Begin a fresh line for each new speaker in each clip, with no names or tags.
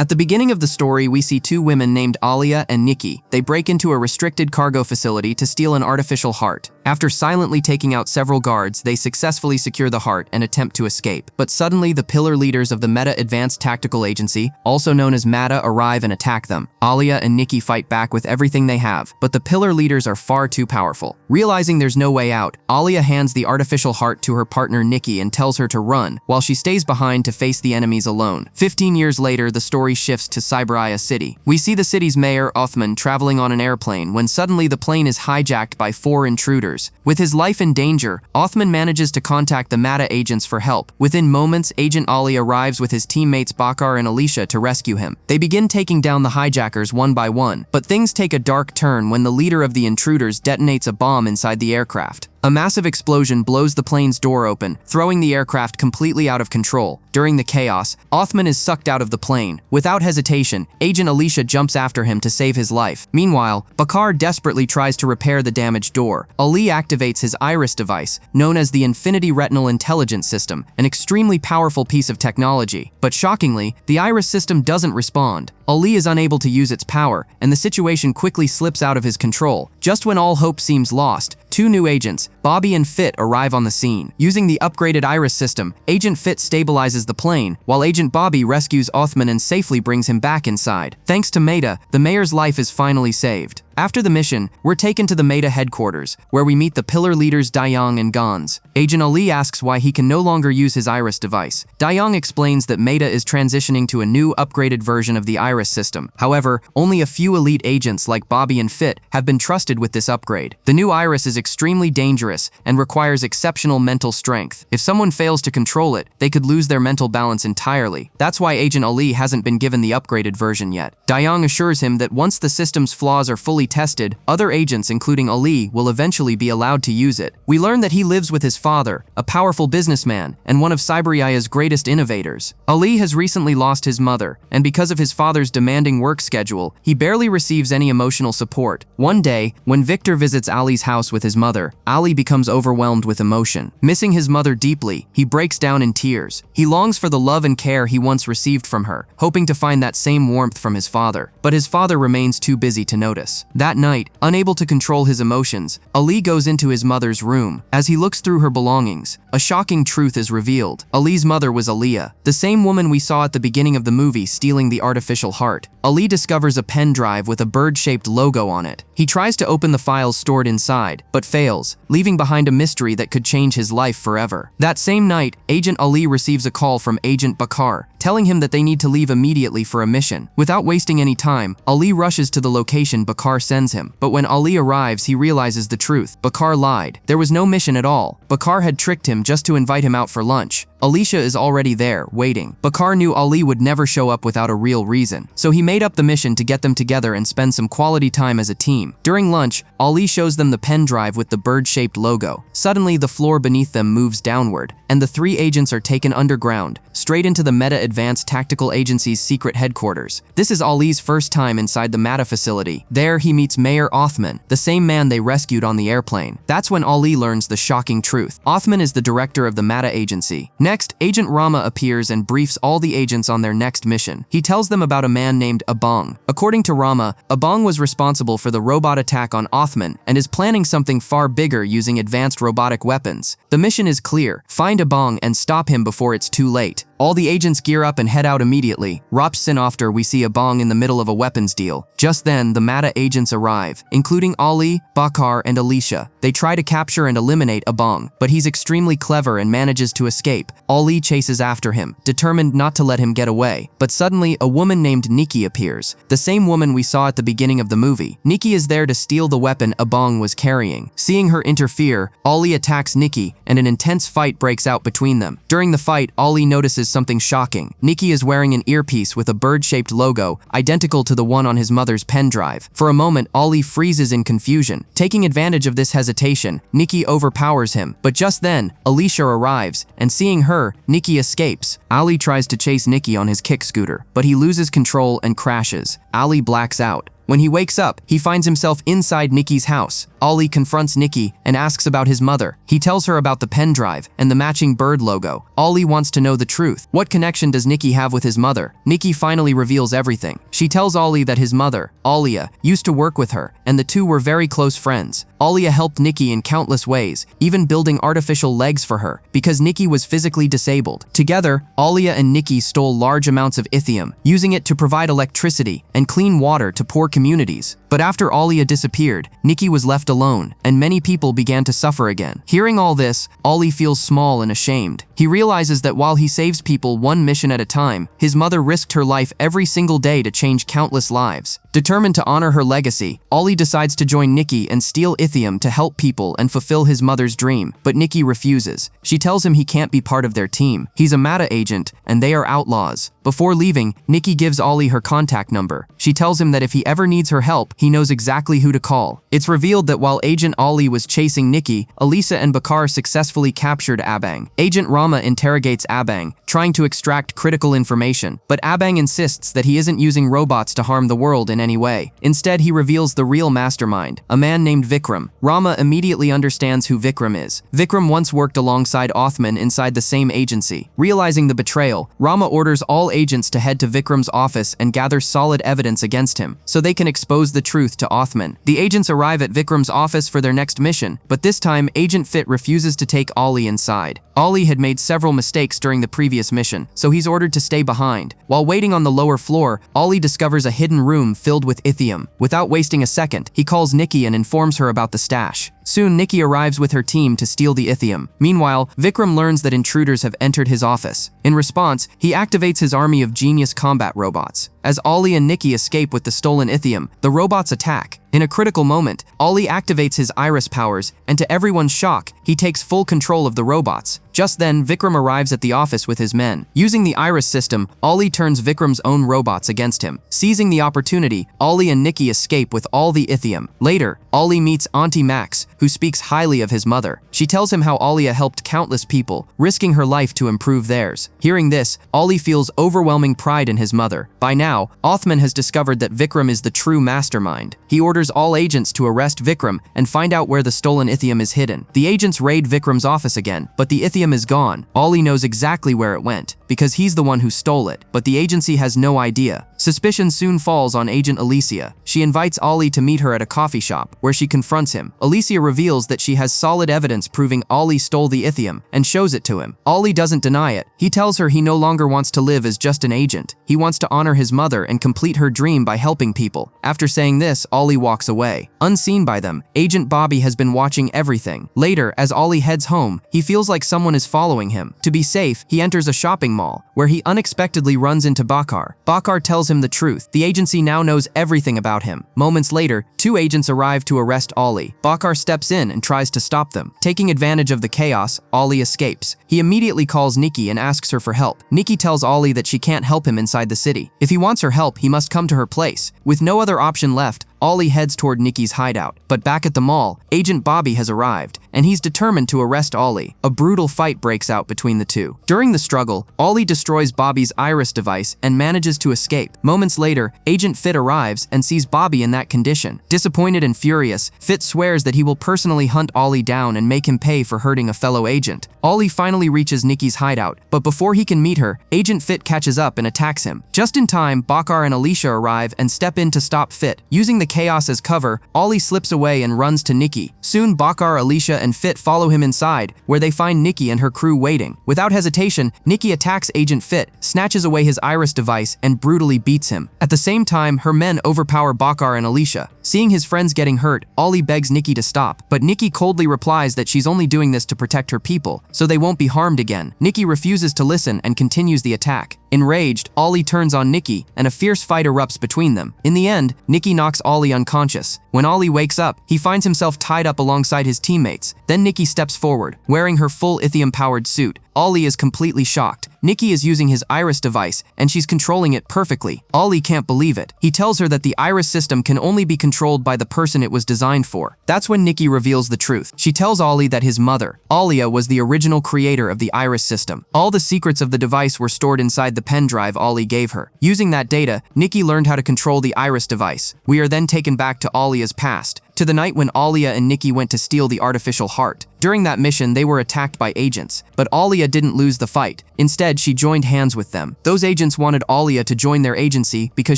At the beginning of the story, we see two women named Alia and Nikki. They break into a restricted cargo facility to steal an artificial heart. After silently taking out several guards, they successfully secure the heart and attempt to escape. But suddenly, the pillar leaders of the Meta Advanced Tactical Agency, also known as MATA, arrive and attack them. Alia and Nikki fight back with everything they have, but the pillar leaders are far too powerful. Realizing there's no way out, Alia hands the artificial heart to her partner Nikki and tells her to run, while she stays behind to face the enemies alone. 15 years later, the story shifts to Cyberaya City. We see the city's mayor, Othman, traveling on an airplane when suddenly the plane is hijacked by 4 intruders. With his life in danger, Othman manages to contact the MATA agents for help. Within moments, Agent Ali arrives with his teammates Bakar and Alicia to rescue him. They begin taking down the hijackers one by one, but things take a dark turn when the leader of the intruders detonates a bomb inside the aircraft. A massive explosion blows the plane's door open, throwing the aircraft completely out of control. During the chaos, Othman is sucked out of the plane. Without hesitation, Agent Alicia jumps after him to save his life. Meanwhile, Bakar desperately tries to repair the damaged door. Ali activates his iris device, known as the Infinity Retinal Intelligence System, an extremely powerful piece of technology. But shockingly, the iris system doesn't respond. Ali is unable to use its power, and the situation quickly slips out of his control. Just when all hope seems lost, 2 new agents, Bobby and Fit, arrive on the scene. Using the upgraded iris system, Agent Fit stabilizes the plane, while Agent Bobby rescues Othman and safely brings him back inside. Thanks to Maida, the mayor's life is finally saved. After the mission, we're taken to the Maida headquarters, where we meet the pillar leaders Dayang and Gans. Agent Ali asks why he can no longer use his iris device. Dayang explains that Maida is transitioning to a new upgraded version of the iris system. However, only a few elite agents like Bobby and Fit have been trusted with this upgrade. The new iris is extremely dangerous and requires exceptional mental strength. If someone fails to control it, they could lose their mental balance entirely. That's why Agent Ali hasn't been given the upgraded version yet. Dayang assures him that once the system's flaws are fully tested, other agents, including Ali, will eventually be allowed to use it. We learn that he lives with his father, a powerful businessman, and one of Cyberia's greatest innovators. Ali has recently lost his mother, and because of his father's demanding work schedule, he barely receives any emotional support. One day, when Victor visits Ali's house with his mother, Ali becomes overwhelmed with emotion. Missing his mother deeply, he breaks down in tears. He longs for the love and care he once received from her, hoping to find that same warmth from his father. But his father remains too busy to notice. That night, unable to control his emotions, Ali goes into his mother's room. As he looks through her belongings, a shocking truth is revealed. Ali's mother was Alia, the same woman we saw at the beginning of the movie stealing the artificial heart. Ali discovers a pen drive with a bird-shaped logo on it. He tries to open the files stored inside, but fails, leaving behind a mystery that could change his life forever. That same night, Agent Ali receives a call from Agent Bakar, telling him that they need to leave immediately for a mission. Without wasting any time, Ali rushes to the location Bakar sends him. But when Ali arrives, he realizes the truth. Bakar lied. There was no mission at all. Bakar had tricked him just to invite him out for lunch. Alicia is already there, waiting. Bakar knew Ali would never show up without a real reason, so he made up the mission to get them together and spend some quality time as a team. During lunch, Ali shows them the pen drive with the bird-shaped logo. Suddenly, the floor beneath them moves downward, and the 3 agents are taken underground, straight into the Meta Advanced Tactical Agency's secret headquarters. This is Ali's first time inside the MATA facility. There, he meets Mayor Othman, the same man they rescued on the airplane. That's when Ali learns the shocking truth. Othman is the director of the MATA agency. Next, Agent Rama appears and briefs all the agents on their next mission. He tells them about a man named Abong. According to Rama, Abong was responsible for the robot attack on Othman and is planning something far bigger using advanced robotic weapons. The mission is clear: find Abong and stop him before it's too late. All the agents gear up and head out immediately. Rops sin after we see Abong in the middle of a weapons deal. Just then, the MATA agents arrive, including Ali, Bakar, and Alicia. They try to capture and eliminate Abong, but he's extremely clever and manages to escape. Ali chases after him, determined not to let him get away. But suddenly, a woman named Nikki appears, the same woman we saw at the beginning of the movie. Nikki is there to steal the weapon Abong was carrying. Seeing her interfere, Ali attacks Nikki, and an intense fight breaks out between them. During the fight, Ali notices something shocking. Nikki is wearing an earpiece with a bird-shaped logo, identical to the one on his mother's pen drive. For a moment, Ali freezes in confusion. Taking advantage of this hesitation, Nikki overpowers him. But just then, Alicia arrives, and seeing her, Nikki escapes. Ali tries to chase Nikki on his kick scooter, but he loses control and crashes. Ali blacks out. When he wakes up, he finds himself inside Nikki's house. Ollie confronts Nikki and asks about his mother. He tells her about the pen drive and the matching bird logo. Ollie wants to know the truth. What connection does Nikki have with his mother? Nikki finally reveals everything. She tells Ollie that his mother, Alia, used to work with her, and the two were very close friends. Alia helped Nikki in countless ways, even building artificial legs for her, because Nikki was physically disabled. Together, Alia and Nikki stole large amounts of lithium, using it to provide electricity and clean water to poor communities. But after Alia disappeared, Nikki was left alone, and many people began to suffer again. Hearing all this, Ollie feels small and ashamed. He realizes that while he saves people one mission at a time, his mother risked her life every single day to change countless lives. Determined to honor her legacy, Ollie decides to join Nikki and steal lithium to help people and fulfill his mother's dream, but Nikki refuses. She tells him he can't be part of their team. He's a MATA agent, and they are outlaws. Before leaving, Nikki gives Ollie her contact number. She tells him that if he ever needs her help, he knows exactly who to call. It's revealed that while Agent Ollie was chasing Nikki, Elisa and Bakar successfully captured Abang. Agent Rama interrogates Abang, trying to extract critical information, but Abang insists that he isn't using robots to harm the world in any way. Instead, he reveals the real mastermind, a man named Vikram. Rama immediately understands who Vikram is. Vikram once worked alongside Othman inside the same agency. Realizing the betrayal, Rama orders all agents to head to Vikram's office and gather solid evidence against him, so they can expose the truth to Othman. The agents arrive at Vikram's office for their next mission, but this time Agent Fit refuses to take Ollie inside. Ollie had made several mistakes during the previous mission, so he's ordered to stay behind. While waiting on the lower floor, Ollie discovers a hidden room filled with lithium. Without wasting a second, he calls Nikki and informs her about the stash. Soon, Nikki arrives with her team to steal the lithium. Meanwhile, Vikram learns that intruders have entered his office. In response, he activates his army of genius combat robots. As Ollie and Nikki escape with the stolen lithium, the robots attack. In a critical moment, Ollie activates his iris powers, and to everyone's shock, he takes full control of the robots. Just then, Vikram arrives at the office with his men. Using the iris system, Ollie turns Vikram's own robots against him. Seizing the opportunity, Ollie and Nikki escape with all the lithium. Later, Ollie meets Auntie Max, who speaks highly of his mother. She tells him how Alia helped countless people, risking her life to improve theirs. Hearing this, Ollie feels overwhelming pride in his mother. By now, Othman has discovered that Vikram is the true mastermind. He orders all agents to arrest Vikram and find out where the stolen lithium is hidden. The agents raid Vikram's office again, but the lithium is gone. Ollie knows exactly where it went, because he's the one who stole it, but the agency has no idea. Suspicion soon falls on Agent Alicia. She invites Ollie to meet her at a coffee shop, where she confronts him. Alicia reveals that she has solid evidence proving Ollie stole the lithium, and shows it to him. Ollie doesn't deny it. He tells her he no longer wants to live as just an agent. He wants to honor his mother and complete her dream by helping people. After saying this, Ollie walks away. Unseen by them, Agent Bobby has been watching everything. Later, as Ollie heads home, he feels like someone is following him. To be safe, he enters a shopping mall, where he unexpectedly runs into Bakar. Bakar tells him the truth. The agency now knows everything about him. Moments later, two agents arrive to arrest Ollie. Bakar steps in and tries to stop them. Taking advantage of the chaos, Ollie escapes. He immediately calls Nikki and asks her for help. Nikki tells Ollie that she can't help him inside the city. If he wants her help, he must come to her place. With no other option left, Ollie heads toward Nikki's hideout. But back at the mall, Agent Bobby has arrived, and he's determined to arrest Ollie. A brutal fight breaks out between the two. During the struggle, Ollie destroys Bobby's iris device and manages to escape. Moments later, Agent Fit arrives and sees Bobby in that condition. Disappointed and furious, Fit swears that he will personally hunt Ollie down and make him pay for hurting a fellow agent. Ollie finally reaches Nikki's hideout, but before he can meet her, Agent Fit catches up and attacks him. Just in time, Bakar and Alicia arrive and step in to stop Fit. Using the chaos as cover, Ollie slips away and runs to Nikki. Soon, Bakar, Alicia, and Fit follow him inside, where they find Nikki and her crew waiting. Without hesitation, Nikki attacks Agent Fit, snatches away his iris device, and brutally beats him. At the same time, her men overpower Bakar and Alicia. Seeing his friends getting hurt, Ollie begs Nikki to stop, but Nikki coldly replies that she's only doing this to protect her people, so they won't be harmed again. Nikki refuses to listen and continues the attack. Enraged, Ollie turns on Nikki, and a fierce fight erupts between them. In the end, Nikki knocks Ollie unconscious. When Ollie wakes up, he finds himself tied up alongside his teammates. Then Nikki steps forward, wearing her full lithium-powered suit. Ollie is completely shocked. Nikki is using his iris device, and she's controlling it perfectly. Ollie can't believe it. He tells her that the iris system can only be controlled by the person it was designed for. That's when Nikki reveals the truth. She tells Ollie that his mother, Alia, was the original creator of the iris system. All the secrets of the device were stored inside the pen drive Ollie gave her. Using that data, Nikki learned how to control the Iris device. We are then taken back to Alia's past, to the night when Alia and Nikki went to steal the artificial heart. During that mission, they were attacked by agents, but Alia didn't lose the fight. Instead, she joined hands with them. Those agents wanted Alia to join their agency because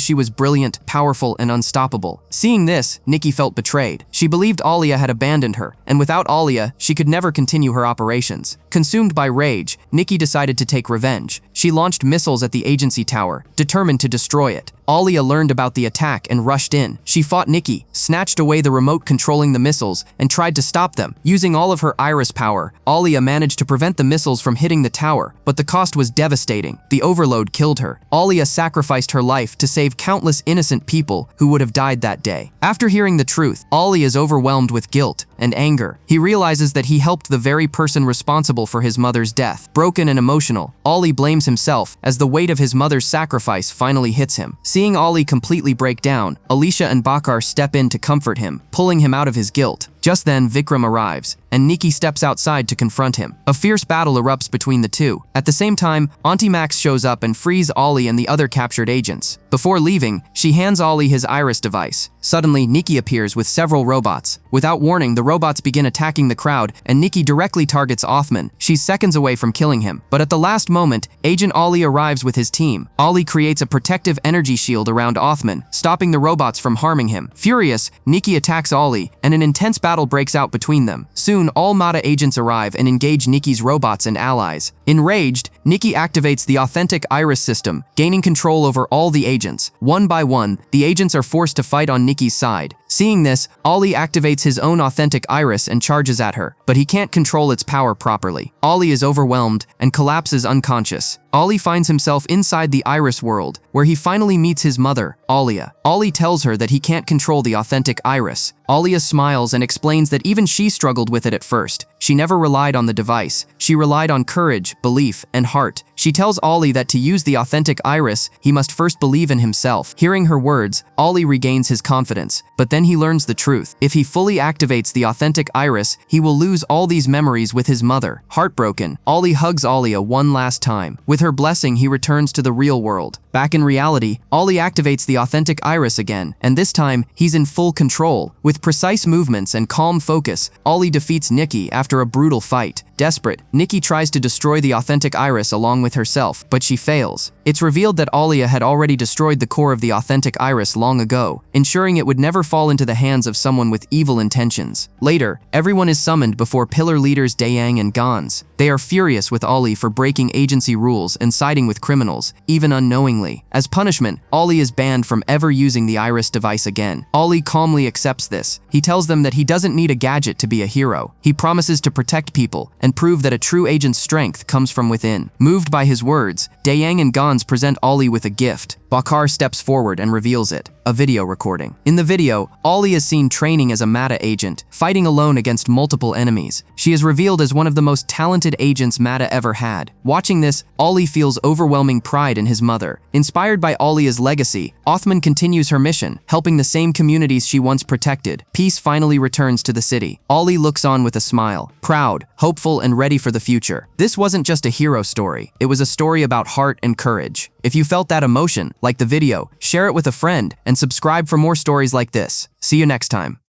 she was brilliant, powerful, and unstoppable. Seeing this, Nikki felt betrayed. She believed Alia had abandoned her, and without Alia, she could never continue her operations. Consumed by rage, Nikki decided to take revenge. She launched missiles at the agency tower, determined to destroy it. Alia learned about the attack and rushed in. She fought Nikki, snatched away the remote controlling the missiles, and tried to stop them. Using all of her Iris power, Alia managed to prevent the missiles from hitting the tower, but the cost was devastating. The overload killed her. Alia sacrificed her life to save countless innocent people who would have died that day. After hearing the truth, Alia is overwhelmed with guilt and anger. He realizes that he helped the very person responsible for his mother's death. Broken and emotional, Ollie blames himself as the weight of his mother's sacrifice finally hits him. Seeing Ollie completely break down, Alicia and Bakar step in to comfort him, pulling him out of his guilt. Just then, Vikram arrives, and Nikki steps outside to confront him. A fierce battle erupts between the two. At the same time, Auntie Max shows up and frees Ollie and the other captured agents. Before leaving, she hands Ollie his Iris device. Suddenly, Nikki appears with several robots. Without warning, the robots begin attacking the crowd, and Nikki directly targets Othman. She's seconds away from killing him. But at the last moment, Agent Ollie arrives with his team. Ollie creates a protective energy shield around Othman, stopping the robots from harming him. Furious, Nikki attacks Ollie, and an intense battle breaks out between them. Soon, all MATA agents arrive and engage Nikki's robots and allies. Enraged, Nikki activates the authentic Iris system, gaining control over all the agents. One by one, the agents are forced to fight on Nikki's side. Seeing this, Ollie activates his own authentic Iris and charges at her, but he can't control its power properly. Ollie is overwhelmed and collapses unconscious. Ollie finds himself inside the Iris world, where he finally meets his mother, Alia. Ollie tells her that he can't control the authentic Iris. Alia smiles and explains that even she struggled with it at first. She never relied on the device. She relied on courage, belief, and heart. She tells Ollie that to use the authentic Iris, he must first believe in himself. Hearing her words, Ollie regains his confidence, but then he learns the truth. If he fully activates the authentic Iris, he will lose all these memories with his mother. Heartbroken, Ollie hugs Alia one last time. With her blessing, he returns to the real world. Back in reality, Ollie activates the authentic Iris again, and this time, he's in full control. With precise movements and calm focus, Ollie defeats Nikki after a brutal fight. Desperate, Nikki tries to destroy the authentic Iris along with herself, but she fails. It's revealed that Alia had already destroyed the core of the authentic Iris long ago, ensuring it would never fall into the hands of someone with evil intentions. Later, everyone is summoned before Pillar leaders Dayang and Gans. They are furious with Ollie for breaking agency rules and siding with criminals, even unknowingly. As punishment, Ollie is banned from ever using the Iris device again. Ollie calmly accepts this. He tells them that he doesn't need a gadget to be a hero. He promises to protect people and prove that a true agent's strength comes from within. Moved by his words, Dayang and Gans present Ollie with a gift. Bakar steps forward and reveals it, a video recording. In the video, Ollie is seen training as a MATA agent, fighting alone against multiple enemies. She is revealed as one of the most talented agents MATA ever had. Watching this, Ollie feels overwhelming pride in his mother. Inspired by Alia's legacy, Othman continues her mission, helping the same communities she once protected. Peace finally returns to the city. Ollie looks on with a smile, proud, hopeful, and ready for the future. This wasn't just a hero story, it was a story about heart and courage. If you felt that emotion, like the video, share it with a friend, and subscribe for more stories like this. See you next time.